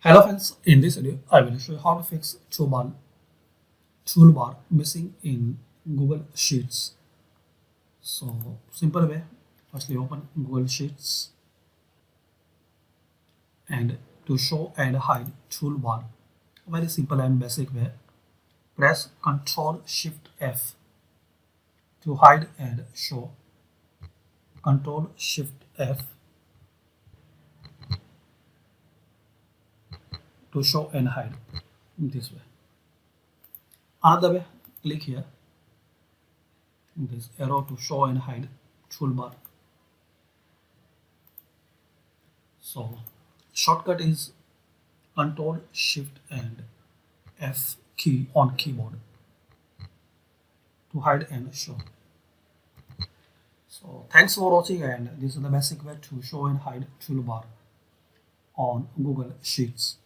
Hello friends, in this video I will show you how to fix toolbar missing in Google Sheets. So simple way, firstly open Google Sheets and to show and hide toolbar, very simple and basic way, press Ctrl Shift F to hide and show, Ctrl Shift F to show and hide this way. Another way, click here, this arrow to show and hide toolbar. So shortcut is Control Shift and F key on keyboard to hide and show. So thanks for watching, and this is the basic way to show and hide toolbar on Google Sheets.